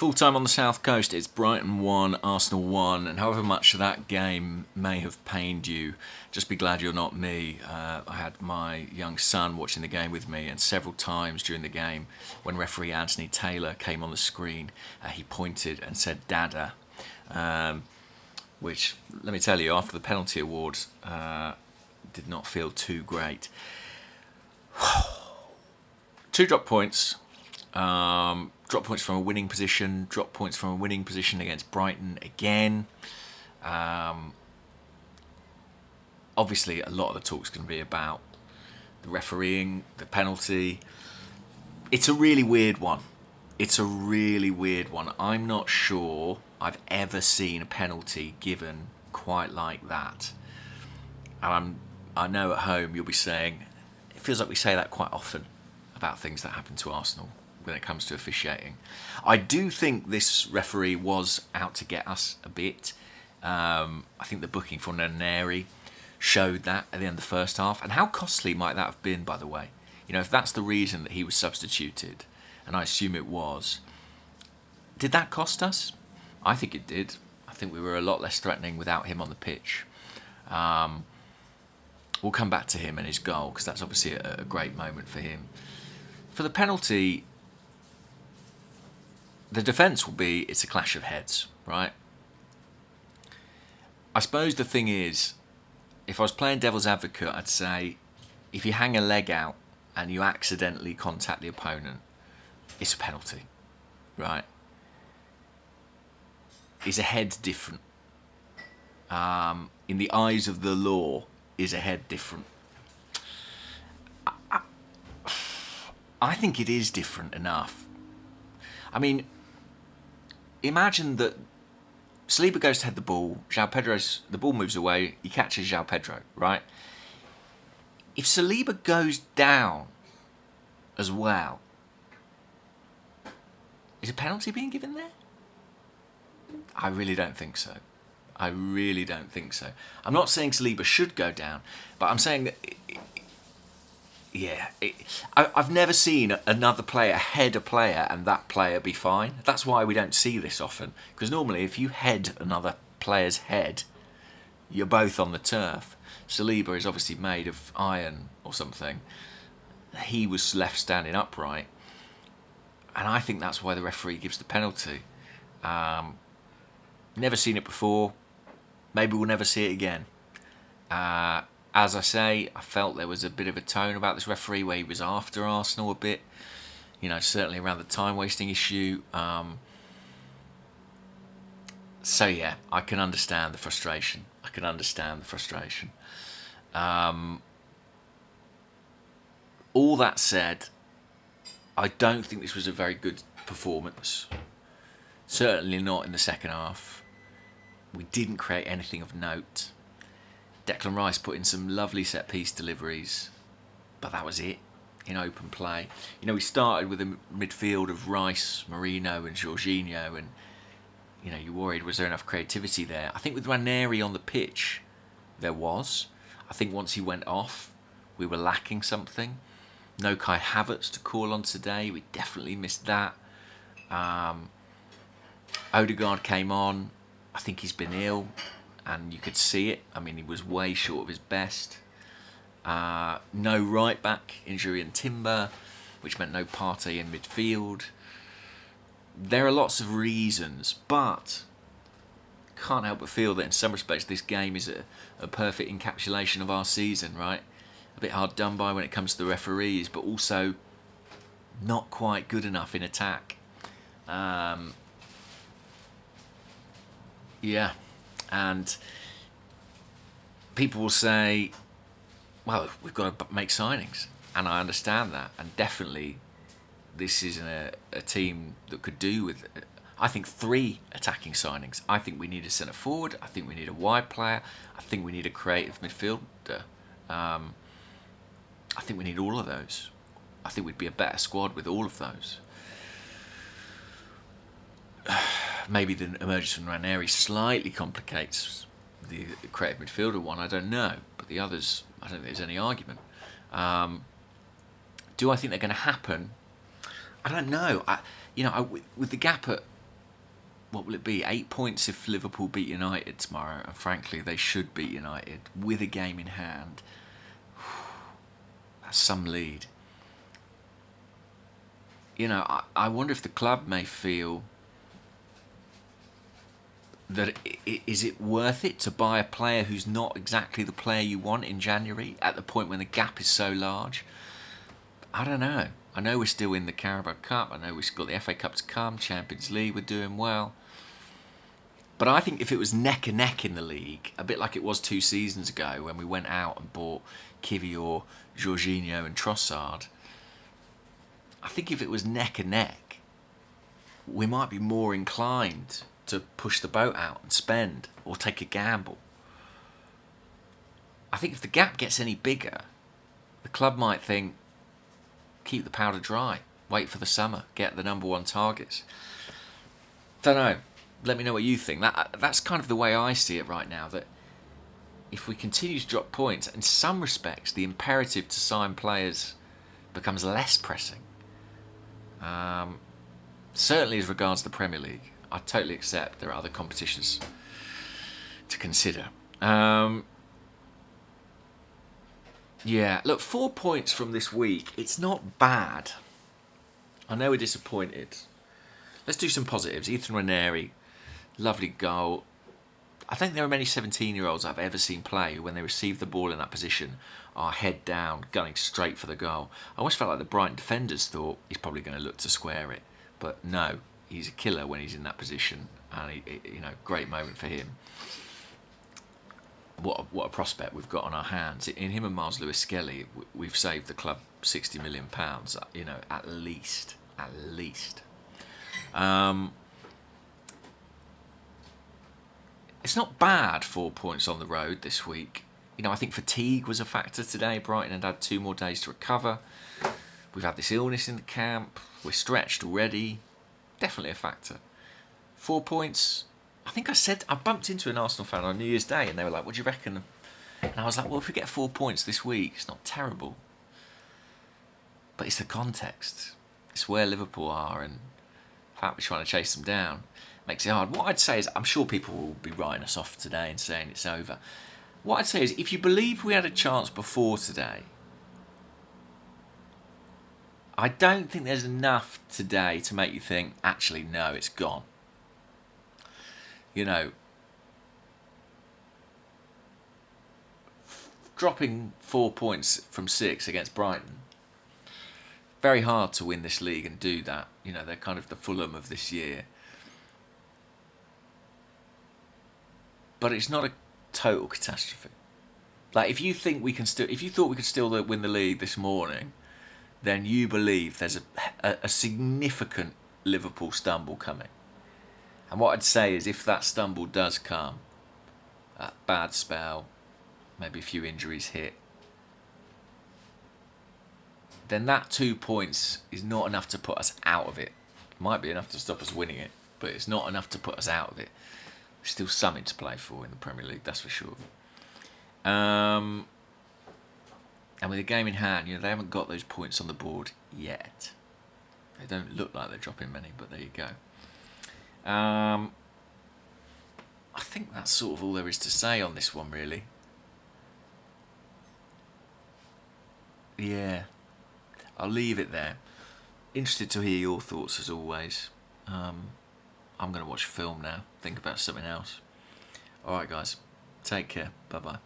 Full time on the south coast, it's Brighton 1, Arsenal 1, and however much that game may have pained you, just be glad you're not me. I had my young son watching the game with me, and several times during the game, when referee Anthony Taylor came on the screen, he pointed and said "Dada," which, let me tell you, after the penalty award, did not feel too great. 2 drop points. Drop points from a winning position. Drop points from a winning position against Brighton again. Obviously, a lot of the talk's going to be about the refereeing, the penalty. It's a really weird one. I'm not sure I've ever seen a penalty given quite like that. And I know at home you'll be saying, it feels like we say that quite often about things that happen to Arsenal when it comes to officiating. I do think this referee was out to get us a bit. I think the booking for Ranieri showed that at the end of the first half. And how costly might that have been, by the way? You know, if that's the reason that he was substituted, and I assume it was, did that cost us? I think it did. I think we were a lot less threatening without him on the pitch. We'll come back to him and his goal, because that's obviously a great moment for him. For the penalty, the defence will be, it's a clash of heads, right? I suppose the thing is, if I was playing devil's advocate, I'd say, if you hang a leg out and you accidentally contact the opponent, it's a penalty, right? Is a head different? In the eyes of the law, is a head different? I think it is different enough. I mean, imagine that Saliba goes to head the ball, the ball moves away, he catches João Pedro, right? If Saliba goes down as well, is a penalty being given there? I really don't think so. I'm not saying Saliba should go down, but I'm saying that, I've never seen another player head a player and that player be fine. That's why we don't see this often. Because normally if you head another player's head, you're both on the turf. Saliba is obviously made of iron or something. He was left standing upright. And I think that's why the referee gives the penalty. Never seen it before. Maybe we'll never see it again. As I say, I felt there was a bit of a tone about this referee where he was after Arsenal a bit. You know, certainly around the time-wasting issue. So yeah, I can understand the frustration. All that said, I don't think this was a very good performance. Certainly not in the second half. We didn't create anything of note. Declan Rice put in some lovely set-piece deliveries, but that was it in open play. You know, we started with a midfield of Rice, Marino and Jorginho, and, you know, you worried, was there enough creativity there? I think with Ranieri on the pitch, there was. I think once he went off, we were lacking something. No Kai Havertz to call on today. We definitely missed that. Odegaard came on. I think he's been ill, and you could see it. I mean, he was way short of his best. No right back, injury in Timber, which meant no Partey in midfield. There are lots of reasons, but can't help but feel that in some respects this game is a perfect encapsulation of our season, right? A bit hard done by when it comes to the referees, but also not quite good enough in attack. And people will say, well, we've got to make signings. And I understand that. And definitely this is a team that could do with, I think, 3 attacking signings. I think we need a centre forward. I think we need a wide player. I think we need a creative midfielder. I think we need all of those. I think we'd be a better squad with all of those. Maybe the emergence from Ranieri slightly complicates the creative midfielder one, I don't know. But the others, I don't think there's any argument. Do I think they're going to happen? I don't know. With the gap at what will it be? 8 points if Liverpool beat United tomorrow, and frankly, they should beat United with a game in hand. That's some lead. You know, I wonder if the club may feel that is it worth it to buy a player who's not exactly the player you want in January at the point when the gap is so large? I don't know. I know we're still in the Carabao Cup. I know we've got the FA Cup to come. Champions League, we're doing well. But I think if it was neck and neck in the league, a bit like it was 2 seasons ago when we went out and bought Kivior, Jorginho and Trossard, I think if it was neck and neck, we might be more inclined to push the boat out and spend or take a gamble. I think if the gap gets any bigger, the club might think, keep the powder dry, wait for the summer, get the number 1 targets. Don't know. Let me know what you think. That's kind of the way I see it right now, that if we continue to drop points, in some respects, the imperative to sign players becomes less pressing. Certainly as regards the Premier League. I totally accept there are other competitions to consider. Yeah, look, 4 points from this week. It's not bad. I know we're disappointed. Let's do some positives. Ethan Ranieri, lovely goal. I think there are many 17-year-olds I've ever seen play who, when they receive the ball in that position, are head down, gunning straight for the goal. I always felt like the Brighton defenders thought he's probably going to look to square it. But no, he's a killer when he's in that position. And, great moment for him. What a prospect we've got on our hands. In him and Miles Lewis-Skelly, we've saved the club £60 million, at least. It's not bad, 4 points on the road this week. I think fatigue was a factor today. Brighton had 2 more days to recover. We've had this illness in the camp. We're stretched already. Definitely a factor. 4 points. I think I bumped into an Arsenal fan on New Year's Day and they were like, what do you reckon? And I was like, well, if we get 4 points this week, it's not terrible. But it's the context. It's where Liverpool are, and the fact we're trying to chase them down makes it hard. What I'd say is, I'm sure people will be writing us off today and saying it's over. What I'd say is, if you believe we had a chance before today, I don't think there's enough today to make you think, actually, no, it's gone. Dropping 4 points from 6 against Brighton, very hard to win this league and do that. They're kind of the Fulham of this year. But it's not a total catastrophe. Like, if you thought we could still win the league this morning, then you believe there's a significant Liverpool stumble coming. And what I'd say is, if that stumble does come, a bad spell, maybe a few injuries hit, then that 2 points is not enough to put us out of it. It might be enough to stop us winning it, but it's not enough to put us out of it. There's still something to play for in the Premier League, that's for sure. And with a game in hand, they haven't got those points on the board yet. They don't look like they're dropping many, but there you go. I think that's sort of all there is to say on this one, really. Yeah, I'll leave it there. Interested to hear your thoughts as always. I'm going to watch a film now, think about something else. Alright guys, take care, bye bye.